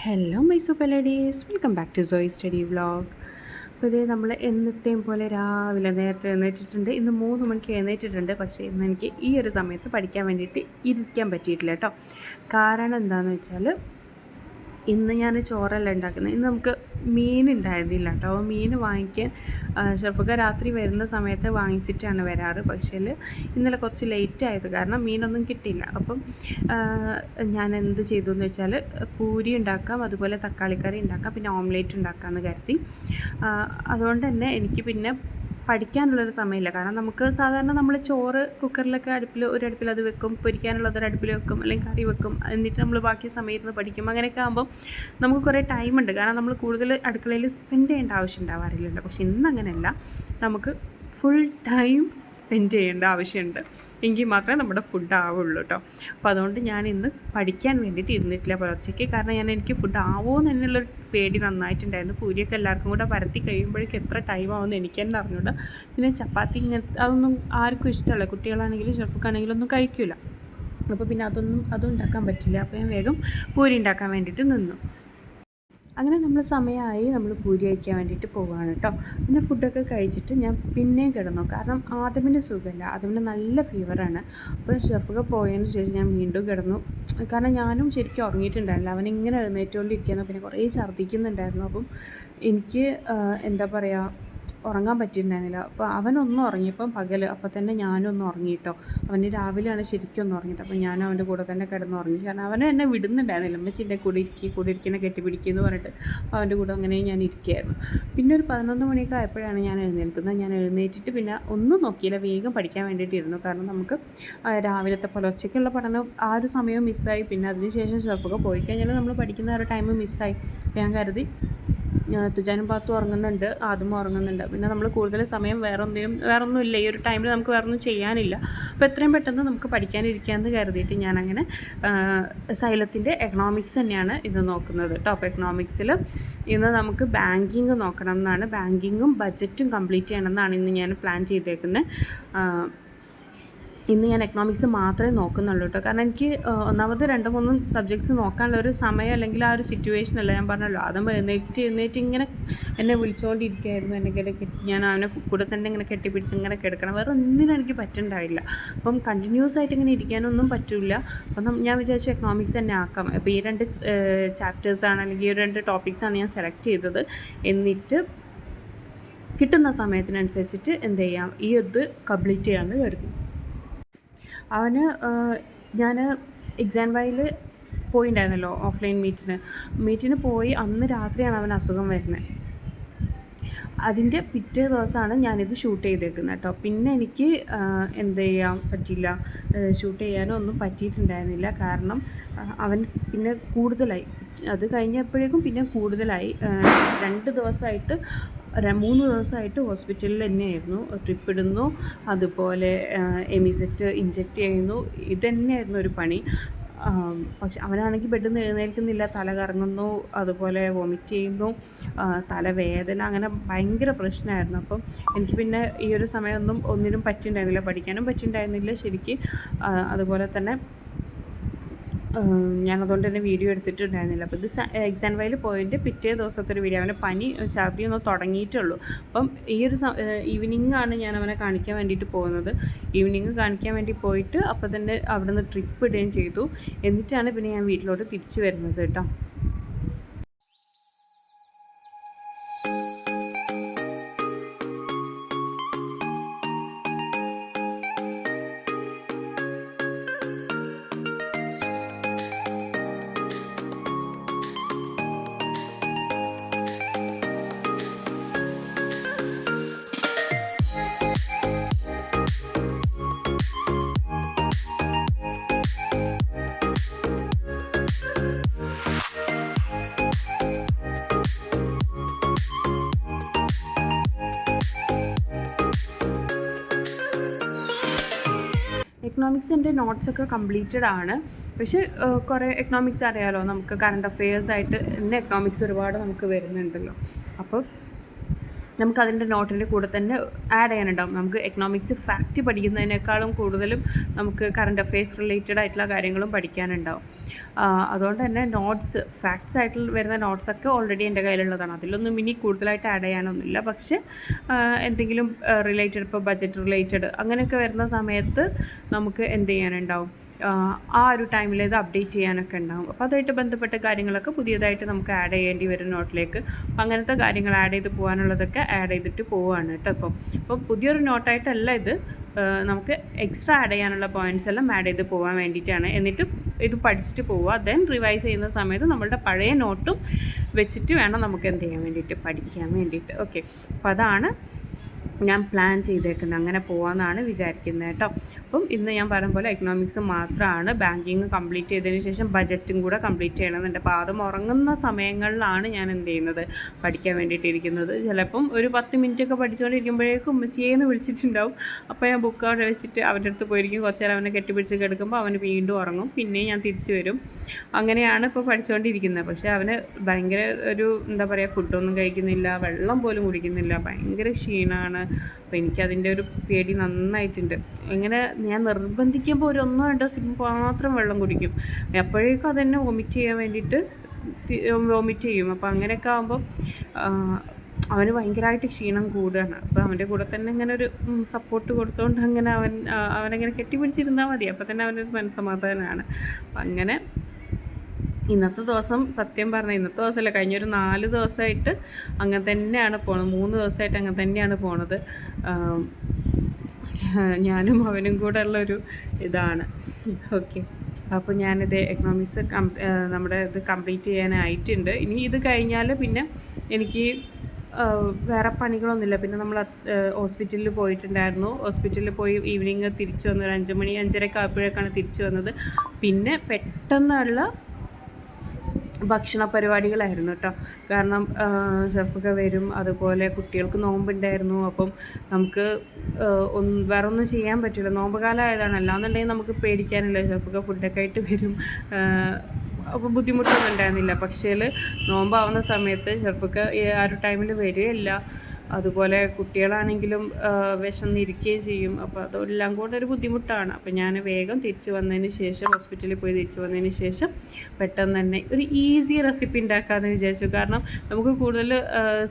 Hello my super ladies, welcome back to സോയി study vlog. അപ്പോൾ ഇത് നമ്മൾ എന്നത്തെയും പോലെ രാവിലെ നേരത്തെ എഴുന്നേറ്റിട്ടുണ്ട്. ഇന്ന് 3 മണിക്ക് എഴുന്നേറ്റിട്ടുണ്ട്. പക്ഷേ ഇന്ന് എനിക്ക് ഈ ഒരു സമയത്ത് പഠിക്കാൻ വേണ്ടിയിട്ട് ഇരിക്കാൻ പറ്റിയിട്ടില്ല കേട്ടോ. കാരണം എന്താണെന്ന് വെച്ചാൽ ഇന്ന് ഞാൻ ചോറല്ല ഉണ്ടാക്കുന്നത്. ഇന്ന് നമുക്ക് മീൻ ഉണ്ടായിരുന്നില്ല കേട്ടോ. അപ്പോൾ മീൻ വാങ്ങിക്കാൻ ഷെഫൊക്കെ രാത്രി വരുന്ന സമയത്ത് വാങ്ങിച്ചിട്ടാണ് വരാറ്. പക്ഷേ ഇന്നലെ കുറച്ച് ലേറ്റ് ആയത് കാരണം മീനൊന്നും കിട്ടിയില്ല. അപ്പം ഞാൻ എന്ത് ചെയ്തു എന്ന് വെച്ചാൽ പൂരി ഉണ്ടാക്കാം, അതുപോലെ തക്കാളിക്കറി ഉണ്ടാക്കാം, പിന്നെ ഓംലേറ്റ് ഉണ്ടാക്കാമെന്ന് കരുതി. അതുകൊണ്ട് തന്നെ എനിക്ക് പിന്നെ പഠിക്കാനുള്ളൊരു സമയമില്ല. കാരണം നമുക്ക് സാധാരണ നമ്മൾ ചോറ് കുക്കറിലൊക്കെ ഒരു അടുപ്പിൽ അത് വെക്കും, പൊരിക്കാനുള്ളത് ഒരു അടുപ്പിൽ വെക്കും, അല്ലെങ്കിൽ കറി വെക്കും, എന്നിട്ട് നമ്മൾ ബാക്കി സമയത്ത് പഠിക്കും. അങ്ങനെയൊക്കെ ആകുമ്പോൾ നമുക്ക് കുറേ ടൈമുണ്ട്. കാരണം നമ്മൾ കൂടുതൽ അടുക്കളയിൽ സ്പെൻഡ് ചെയ്യേണ്ട ആവശ്യം ഉണ്ടാവാറില്ലല്ലോ. പക്ഷെ ഇന്ന് അങ്ങനെയല്ല, നമുക്ക് ഫുൾ ടൈം സ്പെൻഡ് ചെയ്യേണ്ട ആവശ്യമുണ്ട്. എങ്കിൽ മാത്രമേ നമ്മുടെ ഫുഡ് ആവുള്ളൂ കേട്ടോ. അപ്പോൾ അതുകൊണ്ട് ഞാൻ ഇന്ന് പഠിക്കാൻ വേണ്ടിയിട്ട് ഇരുന്നിട്ടില്ല പുലർച്ചയ്ക്ക്. കാരണം എനിക്ക് ഫുഡ് ആവുമോ എന്നുള്ളൊരു പേടി നന്നായിട്ടുണ്ടായിരുന്നു. പൂരിയൊക്കെ എല്ലാവർക്കും കൂടെ പരത്തി കഴിയുമ്പോഴേക്കും എത്ര ടൈം ആവുമെന്ന് എനിക്ക് തന്നെ അറിഞ്ഞൂടാ. പിന്നെ ചപ്പാത്തി ഇങ്ങനത്തെ അതൊന്നും ആർക്കും ഇഷ്ടമല്ല. കുട്ടികളാണെങ്കിലും ഷെഫൊക്കെയാണെങ്കിലും ഒന്നും കഴിക്കില്ല. അപ്പോൾ പിന്നെ അതും ഉണ്ടാക്കാൻ പറ്റില്ല. അപ്പോൾ ഞാൻ വേഗം പൂരി ഉണ്ടാക്കാൻ വേണ്ടിയിട്ട് നിന്നു. അങ്ങനെ നമ്മൾ സമയമായി നമ്മൾ പൂരി കഴിക്കാൻ വേണ്ടിയിട്ട് പോവുകയാണ് കേട്ടോ. പിന്നെ ഫുഡൊക്കെ കഴിച്ചിട്ട് ഞാൻ പിന്നെയും കിടന്നു. കാരണം ആദമിന് സുഖമില്ല, ആദമിന് നല്ല ഫീവറാണ്. അപ്പോൾ ഷെഫൊക്കെ പോയതിന് ശേഷം ഞാൻ വീണ്ടും കിടന്നു. കാരണം ഞാനും ശരിക്കും ഉറങ്ങിയിട്ടുണ്ടായില്ല. അവനിങ്ങനെ എഴുന്നേറ്റുകൊണ്ടിരിക്കുന്നു, പിന്നെ കുറേ ഛർദ്ദിക്കുന്നുണ്ടായിരുന്നു. അപ്പം എനിക്ക് എന്താ പറയുക, ഉറങ്ങാൻ പറ്റിയിട്ടുണ്ടായിരുന്നില്ല. അപ്പോൾ അവനൊന്നും ഉറങ്ങിയപ്പം അപ്പോൾ തന്നെ ഞാനൊന്നും ഉറങ്ങിയിട്ടോ. അവന് രാവിലെയാണ് ശരിക്കും ഒന്ന് ഉറങ്ങിയിട്ട്. അപ്പോൾ ഞാൻ അവൻ്റെ കൂടെ തന്നെ കിടന്നുറങ്ങി. കാരണം അവനെ എന്നെ വിടുന്നുണ്ടായിരുന്നില്ല. അമ്മച്ചിൻ്റെ കൂടെ ഇരിക്കുന്ന കെട്ടിപ്പിടിക്കുമെന്ന് പറഞ്ഞിട്ട് അവൻ്റെ കൂടെ അങ്ങനെ ഞാൻ ഇരിക്കുകയായിരുന്നു. പിന്നെ ഒരു 11 മണിയൊക്കെ ആയപ്പോഴാണ് ഞാൻ എഴുന്നേൽക്കുന്നത്. ഞാൻ എഴുന്നേറ്റിട്ട് പിന്നെ ഒന്നും നോക്കിയില്ല, വേഗം പഠിക്കാൻ വേണ്ടിയിട്ടിരുന്നു. കാരണം നമുക്ക് രാവിലത്തെ പുലർച്ചയ്ക്കുള്ള പഠനം ആ ഒരു സമയവും മിസ്സായി. പിന്നെ അതിനുശേഷം ഷെഫൊക്കെ പോയി കഴിഞ്ഞാൽ നമ്മൾ പഠിക്കുന്ന ആ ഒരു ടൈം മിസ്സായി. ഞാൻ കരുതി തുജാനും പാത്തും ഉറങ്ങുന്നുണ്ട്, ആദ്യം ഉറങ്ങുന്നുണ്ട്, പിന്നെ നമ്മൾ കൂടുതൽ സമയം വേറൊന്നുമില്ല, ഈ ഒരു ടൈമിൽ നമുക്ക് വേറൊന്നും ചെയ്യാനില്ല. അപ്പോൾ എത്രയും പെട്ടെന്ന് നമുക്ക് പഠിക്കാനിരിക്കാമെന്ന് കരുതിയിട്ട് ഞാനങ്ങനെ സൈലത്തിൻ്റെ എക്കണോമിക്സ് തന്നെയാണ് ഇന്ന് നോക്കുന്നത് കേട്ടോ. അപ്പോൾ എക്കണോമിക്സിൽ ഇന്ന് നമുക്ക് ബാങ്കിങ് നോക്കണം എന്നാണ്. ബാങ്കിങ്ങും ബഡ്ജറ്റും കംപ്ലീറ്റ് ചെയ്യണം എന്നാണ് ഇന്ന് ഞാൻ പ്ലാൻ ചെയ്തേക്കുന്നത്. ഇന്ന് ഞാൻ എക്കണോമിക്സ് മാത്രമേ നോക്കുന്നുള്ളൂ കേട്ടോ. കാരണം എനിക്ക് ഒന്നാമത് 2-3 സബ്ജക്ട്സ് നോക്കാനുള്ള ഒരു സമയം അല്ലെങ്കിൽ ആ ഒരു സിറ്റുവേഷൻ അല്ല. ഞാൻ പറഞ്ഞല്ലോ, അതും എഴുന്നേറ്റ് ഇങ്ങനെ എന്നെ വിളിച്ചുകൊണ്ടിരിക്കുകയായിരുന്നു. ഞാൻ അവനെ കൂടെ തന്നെ ഇങ്ങനെ കെട്ടിപ്പിടിച്ച് ഇങ്ങനെ കിടക്കണം. വേറെ ഒന്നിനും എനിക്ക് പറ്റുന്നുണ്ടായില്ല. അപ്പം കണ്ടിന്യൂസ് ആയിട്ട് ഇങ്ങനെ ഇരിക്കാനൊന്നും പറ്റില്ല. അപ്പം ഞാൻ വിചാരിച്ചു എക്കണോമിക്സ് തന്നെ ആക്കാം. അപ്പോൾ ഈ 2 ചാപ്റ്റേഴ്സാണ്, അല്ലെങ്കിൽ ഈ 2 ടോപ്പിക്സാണ് ഞാൻ സെലക്ട് ചെയ്തത്. എന്നിട്ട് കിട്ടുന്ന സമയത്തിനനുസരിച്ചിട്ട് എന്ത് ചെയ്യാം, ഈ ഇത് കംപ്ലീറ്റ് ചെയ്യാമെന്ന് കരുതി. അവന് ഞാൻ എക്സാം വായിൽ പോയിണ്ടായിരുന്നല്ലോ, ഓഫ്ലൈൻ മീറ്റിന് പോയി അന്ന് രാത്രിയാണ് അവന് അസുഖം വരുന്നത്. അതിൻ്റെ പിറ്റേ ദിവസമാണ് ഞാനിത് ഷൂട്ട് ചെയ്തേക്കുന്നത് കേട്ടോ. പിന്നെ എനിക്ക് എന്ത് ചെയ്യാൻ പറ്റില്ല, ഷൂട്ട് ചെയ്യാനോ ഒന്നും പറ്റിയിട്ടുണ്ടായിരുന്നില്ല. കാരണം അവൻ പിന്നെ കൂടുതലായി, അത് കഴിഞ്ഞപ്പോഴേക്കും പിന്നെ കൂടുതലായി. 2 ദിവസമായിട്ട് 3 ദിവസമായിട്ട് ഹോസ്പിറ്റലിൽ തന്നെയായിരുന്നു. ട്രിപ്പ് ഇടുന്നു, അതുപോലെ എമിസെറ്റ് ഇഞ്ചെക്റ്റ് ചെയ്യുന്നു, ഇതന്നെയായിരുന്നു ഒരു പണി. പക്ഷെ അവനാണെങ്കിൽ ബെഡിൽ നിന്ന് എഴുന്നേൽക്കുന്നില്ല, തല കറങ്ങുന്നു, അതുപോലെ വോമിറ്റ് ചെയ്യുന്നു, തലവേദന, അങ്ങനെ ഭയങ്കര പ്രശ്നമായിരുന്നു. അപ്പം എനിക്ക് പിന്നെ ഈ ഒരു സമയമൊന്നും ഒന്നിനും പറ്റിയിട്ടുണ്ടായിരുന്നില്ല, പഠിക്കാനും പറ്റിയിട്ടുണ്ടായിരുന്നില്ല ശരിക്ക്. അതുപോലെ തന്നെ ഞാനതുകൊണ്ട് തന്നെ വീഡിയോ എടുത്തിട്ടുണ്ടായിരുന്നില്ല. അപ്പോൾ ഇത് എക്സാം വൈൽ പോയിൻ്റെ പിറ്റേ ദിവസത്തെ ഒരു വീഡിയോ. അവൻ്റെ പനി ഛർദിയൊന്നും തുടങ്ങിയിട്ടുള്ളൂ. അപ്പം ഈ ഒരു ഈവനിങ്ങാണ് ഞാൻ അവനെ കാണിക്കാൻ വേണ്ടിയിട്ട് പോകുന്നത്. ഈവനിങ് കാണിക്കാൻ വേണ്ടി പോയിട്ട് അപ്പോൾ തന്നെ അവിടെ നിന്ന് ട്രിപ്പ് ഇടുകയും ചെയ്തു. എന്നിട്ടാണ് പിന്നെ ഞാൻ വീട്ടിലോട്ട് തിരിച്ചു വരുന്നത് കേട്ടോ. എക്കണോമിക്സ് എൻ്റെ നോട്ട്സൊക്കെ കംപ്ലീറ്റഡ് ആണ്. പക്ഷേ കുറേ എക്കണോമിക്സ് അറിയാമല്ലോ, നമുക്ക് കറണ്ട് അഫെയേഴ്സ് ആയിട്ട് തന്നെ എക്കണോമിക്സ് ഒരുപാട് നമുക്ക് വരുന്നുണ്ടല്ലോ. അപ്പോൾ നമുക്കതിൻ്റെ നോട്ടിൻ്റെ കൂടെ തന്നെ ആഡ് ചെയ്യാനുണ്ടാവും. നമുക്ക് എക്കണോമിക്സ് ഫാക്റ്റ് പഠിക്കുന്നതിനേക്കാളും കൂടുതലും നമുക്ക് കറണ്ട് അഫെയർസ് റിലേറ്റഡ് ആയിട്ടുള്ള കാര്യങ്ങളും പഠിക്കാനുണ്ടാവും. അതുകൊണ്ട് തന്നെ നോട്ട്സ് ഫാക്ട്സ് ആയിട്ട് വരുന്ന നോട്ട്സൊക്കെ ഓൾറെഡി എൻ്റെ കയ്യിലുള്ളതാണ്. അതിലൊന്നും ഇനി കൂടുതലായിട്ട് ആഡ് ചെയ്യാനൊന്നുമില്ല. പക്ഷേ എന്തെങ്കിലും റിലേറ്റഡ്, ഇപ്പോൾ ബഡ്ജറ്റ് റിലേറ്റഡ് അങ്ങനെയൊക്കെ വരുന്ന സമയത്ത് നമുക്ക് എന്ത് ചെയ്യാനുണ്ടാവും, ആ ഒരു ടൈമിൽ ഇത് അപ്ഡേറ്റ് ചെയ്യാനൊക്കെ ഉണ്ടാകും. അപ്പോൾ അതുമായിട്ട് ബന്ധപ്പെട്ട കാര്യങ്ങളൊക്കെ പുതിയതായിട്ട് നമുക്ക് ആഡ് ചെയ്യേണ്ടി വരും നോട്ടിലേക്ക്. അപ്പം അങ്ങനത്തെ കാര്യങ്ങൾ ആഡ് ചെയ്ത് പോകാനുള്ളതൊക്കെ ആഡ് ചെയ്തിട്ട് പോവുകയാണ് കേട്ടോ. അപ്പോൾ പുതിയൊരു നോട്ടായിട്ടല്ല ഇത്, നമുക്ക് എക്സ്ട്രാ ആഡ് ചെയ്യാനുള്ള പോയിൻറ്റ്സ് എല്ലാം ആഡ് ചെയ്ത് പോകാൻ വേണ്ടിയിട്ടാണ്. എന്നിട്ട് ഇത് പഠിച്ചിട്ട് പോവുക. ദെൻ റിവൈസ് ചെയ്യുന്ന സമയത്ത് നമ്മളുടെ പഴയ നോട്ടും വെച്ചിട്ട് വേണം നമുക്ക് എന്ത് ചെയ്യാൻ വേണ്ടിയിട്ട്, പഠിക്കാൻ വേണ്ടിയിട്ട്. ഓക്കെ, അപ്പോൾ അതാണ് ഞാൻ പ്ലാൻ ചെയ്തേക്കുന്നത്. അങ്ങനെ പോകാമെന്നാണ് വിചാരിക്കുന്നത് കേട്ടോ. അപ്പം ഇന്ന് ഞാൻ പറഞ്ഞ പോലെ എക്കണോമിക്സ് മാത്രമാണ്. ബാങ്കിങ് കംപ്ലീറ്റ് ചെയ്തതിന് ശേഷം ബജറ്റും കൂടെ കംപ്ലീറ്റ് ചെയ്യണമെന്നുണ്ട്. അപ്പോൾ അത് ഉറങ്ങുന്ന സമയങ്ങളിലാണ് ഞാൻ എന്ത് ചെയ്യുന്നത്, പഠിക്കാൻ വേണ്ടിയിട്ടിരിക്കുന്നത്. ചിലപ്പം ഒരു 10 മിനിറ്റൊക്കെ പഠിച്ചുകൊണ്ടിരിക്കുമ്പോഴേക്കും ഉമ്മച്ചിയെന്ന് വിളിച്ചിട്ടുണ്ടാവും. അപ്പോൾ ഞാൻ ബുക്ക് അവിടെ വെച്ചിട്ട് അവൻ്റെ അടുത്ത് പോയിരിക്കും. കുറച്ച് നേരം അവനെ കെട്ടിപ്പിടിച്ച് കിടക്കുമ്പോൾ അവന് വീണ്ടും ഉറങ്ങും. പിന്നെയും ഞാൻ തിരിച്ചു വരും. അങ്ങനെയാണ് ഇപ്പോൾ പഠിച്ചുകൊണ്ടിരിക്കുന്നത്. പക്ഷേ അവന് ഭയങ്കര ഒരു എന്താ പറയുക, ഫുഡൊന്നും കഴിക്കുന്നില്ല, വെള്ളം പോലും കുടിക്കുന്നില്ല, ഭയങ്കര ക്ഷീണമാണ്. അപ്പോൾ എനിക്കതിൻ്റെ ഒരു പേടി നന്നായിട്ടുണ്ട്. ഇങ്ങനെ ഞാൻ നിർബന്ധിക്കുമ്പോൾ ഒരു 1-2 സിപ്പ് മാത്രം വെള്ളം കുടിക്കും. അപ്പോഴേക്കും അതെന്നെ വൊമിറ്റ് ചെയ്യാൻ വേണ്ടിയിട്ട് വൊമിറ്റ് ചെയ്യും. അപ്പോൾ അങ്ങനെയൊക്കെ ആകുമ്പോൾ അവന് ഭയങ്കരമായിട്ട് ക്ഷീണം കൂടുകയാണ്. അപ്പോൾ അവൻ്റെ കൂടെ തന്നെ ഇങ്ങനെ ഒരു സപ്പോർട്ട് കൊടുത്തുകൊണ്ട് അങ്ങനെ അവനങ്ങനെ കെട്ടിപ്പിടിച്ചിരുന്നാൽ മതി. അപ്പോൾ തന്നെ അവനൊരു മനസ്സമാധാനമാണ്. അപ്പം അങ്ങനെ ഇന്നത്തെ ദിവസം, സത്യം പറഞ്ഞാൽ ഇന്നത്തെ ദിവസമല്ല, കഴിഞ്ഞൊരു 4 ദിവസമായിട്ട് അങ്ങനെ തന്നെയാണ് പോണത്. 3 ദിവസമായിട്ട് അങ്ങനെ തന്നെയാണ് പോണത്. ഞാനും അവനും കൂടെ ഉള്ളൊരു ഇതാണ്. ഓക്കെ, അപ്പോൾ ഞാനിത് എക്കണോമിക്സ് നമ്മുടെ ഇത് കംപ്ലീറ്റ് ചെയ്യാനായിട്ടുണ്ട്. ഇനി ഇത് കഴിഞ്ഞാൽ പിന്നെ എനിക്ക് വേറെ പണികളൊന്നുമില്ല. പിന്നെ നമ്മൾ ഹോസ്പിറ്റലിൽ പോയിട്ടുണ്ടായിരുന്നു. ഹോസ്പിറ്റലിൽ പോയി ഈവനിങ് തിരിച്ചു വന്നു. ഒരു 5 മണി 5:30 ആയപ്പോഴേക്കാണ് തിരിച്ചു വന്നത്. പിന്നെ പെട്ടെന്നുള്ള ഭക്ഷണ പരിപാടികളായിരുന്നു കേട്ടോ. കാരണം ഷെഫൊക്കെ വരും, അതുപോലെ കുട്ടികൾക്ക് നോമ്പുണ്ടായിരുന്നു. അപ്പം നമുക്ക് വേറെ ഒന്നും ചെയ്യാൻ പറ്റില്ല, നോമ്പ് കാലം ആയതാണ്. അല്ലാന്നുണ്ടെങ്കിൽ നമുക്ക് പേടിക്കാനില്ല, ഷെഫൊക്കെ ഫുഡൊക്കെ ആയിട്ട് വരും. അപ്പോൾ ബുദ്ധിമുട്ടൊന്നും ഉണ്ടായിരുന്നില്ല. പക്ഷേ നോമ്പാവുന്ന സമയത്ത് ഷെഫൊക്കെ ആ ഒരു ടൈമിൽ വരികയില്ല. അതുപോലെ കുട്ടികളാണെങ്കിലും വിശന്നിരിക്കുകയും ചെയ്യും. അപ്പോൾ അതെല്ലാം കൂടെ ഒരു ബുദ്ധിമുട്ടാണ്. അപ്പോൾ ഞാൻ വേഗം തിരിച്ചു വന്നതിന് ശേഷം, ഹോസ്പിറ്റലിൽ പോയി തിരിച്ചു വന്നതിന് ശേഷം പെട്ടെന്ന് തന്നെ ഒരു ഈസി റെസിപ്പി ഉണ്ടാക്കാമെന്ന് വിചാരിച്ചു. കാരണം നമുക്ക് കൂടുതൽ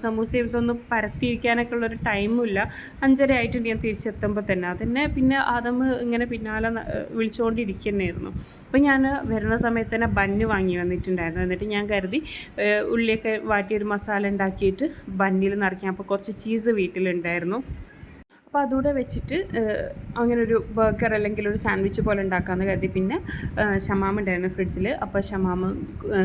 സമൂസയും ഇതൊന്നും പരത്തിയിരിക്കാനൊക്കെ ഉള്ളൊരു ടൈമില്ല. 5:30 ആയിട്ടുണ്ട് ഞാൻ തിരിച്ചെത്തുമ്പോൾ തന്നെ. അതന്നെ പിന്നെ അതമ്മ് ഇങ്ങനെ പിന്നാലെ വിളിച്ചുകൊണ്ടിരിക്കുന്നതായിരുന്നു. അപ്പോൾ ഞാൻ വരുന്ന സമയത്ത് തന്നെ ബന്ന് വാങ്ങി വന്നിട്ടുണ്ടായിരുന്നു. എന്നിട്ട് ഞാൻ കരുതി ഉള്ളിയൊക്കെ വാട്ടിയൊരു മസാല ഉണ്ടാക്കിയിട്ട് ബന്നിൽ നിറയ്ക്കാം. അപ്പോൾ കുറച്ച് ചീസ് വീട്ടിലുണ്ടായിരുന്നു. അപ്പോൾ അതുകൂടെ വെച്ചിട്ട് അങ്ങനെ ഒരു ബർഗർ അല്ലെങ്കിൽ ഒരു സാൻഡ്വിച്ച് പോലെ ഉണ്ടാക്കാമെന്ന് കരുതി. പിന്നെ ഷമാമ ഉണ്ടായിരുന്നു ഫ്രിഡ്ജിൽ. അപ്പോൾ ഷമാമ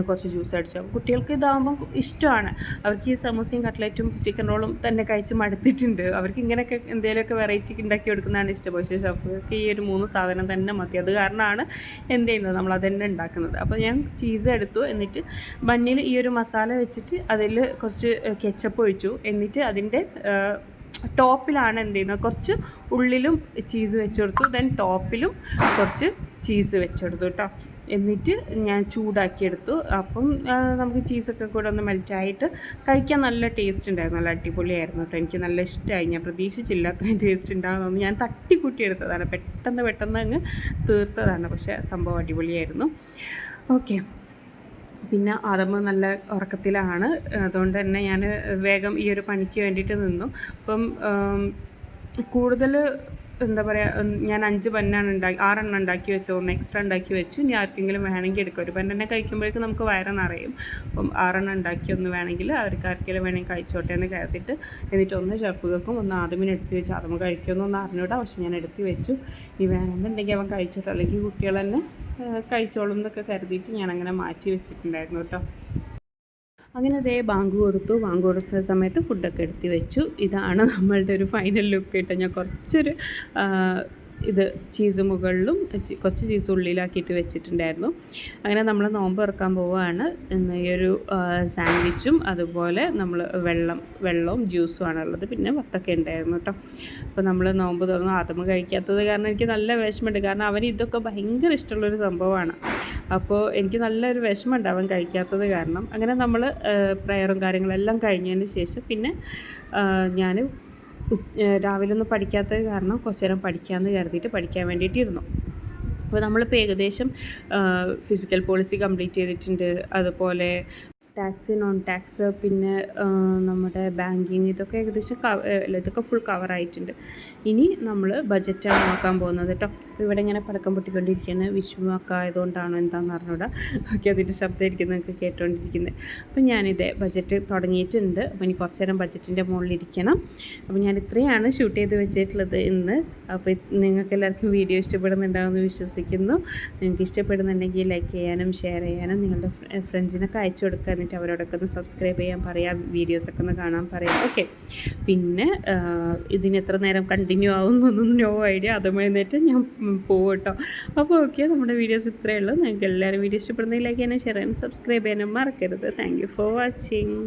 കുറച്ച് ജ്യൂസ് അടിച്ചു. അപ്പോൾ കുട്ടികൾക്ക് ഇതാകുമ്പോൾ ഇഷ്ടമാണ്. അവർക്ക് ഈ സമൂസയും കട്ട്ലറ്റും ചിക്കൻ റോളും തന്നെ കഴിച്ച് മടുത്തിട്ടുണ്ട്. അവർക്ക് ഇങ്ങനെയൊക്കെ എന്തെങ്കിലുമൊക്കെ വെറൈറ്റി ഉണ്ടാക്കി കൊടുക്കുന്നതാണ് ഇഷ്ടം. പക്ഷേ ഷെഫർക്ക് ഈ ഒരു 3 സാധനം തന്നെ മതി. അത് കാരണമാണ് എന്ത് ചെയ്യുന്നത്, നമ്മൾ അതുതന്നെ ഉണ്ടാക്കുന്നത്. അപ്പോൾ ഞാൻ ചീസ് എടുത്തു. എന്നിട്ട് ബന്നിൽ ഈ ഒരു മസാല വെച്ചിട്ട് അതിൽ കുറച്ച് കെച്ചപ്പ് ഒഴിച്ചു. എന്നിട്ട് അതിൻ്റെ ടോപ്പിലാണ് എന്ത് ചെയ്യുന്നത്, കുറച്ച് ഉള്ളിലും ചീസ് വെച്ച് കൊടുത്തു. ദെൻ ടോപ്പിലും കുറച്ച് ചീസ് വെച്ചെടുത്തു കേട്ടോ. എന്നിട്ട് ഞാൻ ചൂടാക്കിയെടുത്തു. അപ്പം നമുക്ക് ചീസൊക്കെ കൂടെ ഒന്ന് മെൽറ്റായിട്ട് കഴിക്കാൻ നല്ല ടേസ്റ്റ് ഉണ്ടായിരുന്നു. നല്ല അടിപൊളിയായിരുന്നു കേട്ടോ. എനിക്ക് നല്ല ഇഷ്ടമായി. ഞാൻ പ്രതീക്ഷിച്ചില്ല അത്രയും ടേസ്റ്റ് ഉണ്ടാകുമെന്ന്. ഞാൻ തട്ടിക്കൂട്ടിയെടുത്തതാണ്, പെട്ടെന്ന് അങ്ങ് തീർത്തതാണ്. പക്ഷേ സംഭവം അടിപൊളിയായിരുന്നു. ഓക്കെ, പിന്നെ ആദമ നല്ല ഉറക്കത്തിലാണ്. അതുകൊണ്ട് തന്നെ ഞാൻ വേഗം ഈ ഒരു പണിക്ക് വേണ്ടിയിട്ട് നിന്നു. അപ്പം കൂടുതൽ എന്താ പറയുക, ഞാൻ 5 ബന്നാണ് 6 എണ്ണം ഉണ്ടാക്കി വെച്ചു. 1 എക്സ്ട്രാ ഉണ്ടാക്കി വെച്ചു. ഇനി ആർക്കെങ്കിലും വേണമെങ്കിൽ എടുക്കാം. ഒരു ബന്നെ കഴിക്കുമ്പോഴേക്കും നമുക്ക് വയറ് നിറയും. അപ്പം 6 എണ്ണം ഉണ്ടാക്കി ഒന്ന് വേണമെങ്കിൽ അവർക്ക് ആർക്കെങ്കിലും വേണമെങ്കിൽ കഴിച്ചോട്ടെ എന്ന് കരുതിയിട്ട്, എന്നിട്ട് ഒന്ന് ഷെഫുകൾക്കും ഒന്ന് ആദമിന് എടുത്ത് വെച്ചു. ആദമ കഴിക്കുമെന്നൊന്നും അറിഞ്ഞൂടാ, പക്ഷെ ഞാൻ എടുത്ത് വെച്ചു. ഇനി വേണമെന്നുണ്ടെങ്കിൽ അവൻ കഴിച്ചോട്ടെ, അല്ലെങ്കിൽ കുട്ടികൾ തന്നെ കഴിച്ചോളും എന്നൊക്കെ കരുതിയിട്ട് ഞാനങ്ങനെ മാറ്റി വെച്ചിട്ടുണ്ടായിരുന്നു കേട്ടോ. അങ്ങനെ അതേ ബാങ്ക് കൊടുത്ത സമയത്ത് ഫുഡൊക്കെ എടുത്ത് വെച്ചു. ഇതാണ് നമ്മളുടെ ഒരു ഫൈനൽ ലുക്ക് കേട്ടോ. ഞാൻ കുറച്ചൊരു ഇത് ചീസ് മുകളിലും കുറച്ച് ചീസ് ഉള്ളിലാക്കിയിട്ട് വെച്ചിട്ടുണ്ടായിരുന്നു. അങ്ങനെ നമ്മൾ നോമ്പ് തുറക്കാൻ പോവുകയാണ്. ഈ ഒരു സാൻഡ്വിച്ചും അതുപോലെ നമ്മൾ വെള്ളവും ജ്യൂസും ഉള്ളത്. പിന്നെ വത്തൊക്കെ ഉണ്ടായിരുന്നു കേട്ടോ. അപ്പോൾ നമ്മൾ നോമ്പ് തുറന്നു. ആദ്യം കഴിക്കാത്തത് കാരണം എനിക്ക് നല്ല വിഷമമുണ്ട്. കാരണം അവന് ഇതൊക്കെ ഭയങ്കര ഇഷ്ടമുള്ളൊരു സംഭവമാണ്. അപ്പോൾ എനിക്ക് നല്ലൊരു വിഷമമുണ്ട് അവൻ കഴിക്കാത്തത് കാരണം. അങ്ങനെ നമ്മൾ പ്രയറും കാര്യങ്ങളെല്ലാം കഴിഞ്ഞതിന് ശേഷം പിന്നെ ഞാൻ രാവിലെ ഒന്നും പഠിക്കാത്തത് കാരണം കുറച്ച് നേരം പഠിക്കാമെന്ന് കരുതിയിട്ട് പഠിക്കാൻ വേണ്ടിയിട്ടിരുന്നു. അപ്പോൾ നമ്മളിപ്പോൾ ഏകദേശം ഫിസിക്കൽ പോളിസി കംപ്ലീറ്റ് ചെയ്തിട്ടുണ്ട്. അതുപോലെ ടാക്സ്, നോൺ ടാക്സ്, പിന്നെ നമ്മുടെ ബാങ്കിങ്, ഇതൊക്കെ ഏകദേശം ഇതൊക്കെ ഫുൾ കവറായിട്ടുണ്ട്. ഇനി നമ്മൾ ബഡ്ജറ്റാണ് നോക്കാൻ പോകുന്നത് കേട്ടോ. അപ്പോൾ ഇവിടെ ഇങ്ങനെ പടക്കം പൊട്ടിക്കൊണ്ടിരിക്കുകയാണ്. വിഷു ഒക്കെ ആയതുകൊണ്ടാണോ എന്താണെന്ന് അറിഞ്ഞൂടാ. ഓക്കെ, അതിൻ്റെ ശബ്ദമായിരിക്കും നിങ്ങൾക്ക് കേട്ടുകൊണ്ടിരിക്കുന്നത്. അപ്പോൾ ഞാനിത് ബഡ്ജറ്റ് തുടങ്ങിയിട്ടുണ്ട്. അപ്പോൾ ഇനി കുറച്ച് നേരം ബഡ്ജറ്റിൻ്റെ മുകളിലിരിക്കണം. അപ്പോൾ ഞാൻ ഇത്രയാണ് ഷൂട്ട് ചെയ്ത് വെച്ചിട്ടുള്ളത് ഇന്ന്. അപ്പോൾ നിങ്ങൾക്ക് എല്ലാവർക്കും വീഡിയോ ഇഷ്ടപ്പെടുന്നുണ്ടാവുമെന്ന് വിശ്വസിക്കുന്നു. നിങ്ങൾക്ക് ഇഷ്ടപ്പെടുന്നുണ്ടെങ്കിൽ ലൈക്ക് ചെയ്യാനും ഷെയർ ചെയ്യാനും നിങ്ങളുടെ ഫ്രണ്ട്സിനൊക്കെ അയച്ചു കൊടുക്കുക. എന്നിട്ട് അവരോടൊക്കെ ഒന്ന് സബ്സ്ക്രൈബ് ചെയ്യാൻ പറയാം, വീഡിയോസൊക്കെ ഒന്ന് കാണാൻ പറയാം. ഓക്കെ, പിന്നെ ഇതിന് എത്ര നേരം കണ്ടിന്യൂ ആവുന്നൊന്നും നോ ഐഡിയ. അതും എഴുന്നേറ്റ് ഞാൻ പോകും കേട്ടോ. അപ്പോൾ ഓക്കെ, നമ്മുടെ വീഡിയോസ് ഇത്രയേ ഉള്ളൂ. നിങ്ങൾക്ക് എല്ലാവരും വീഡിയോ ഇഷ്ടപ്പെടുന്നതിലേക്ക് തന്നെ ഷെയർ ചെയ്യാനും സബ്സ്ക്രൈബ് ചെയ്യാനും മറക്കരുത്. Thank you for watching.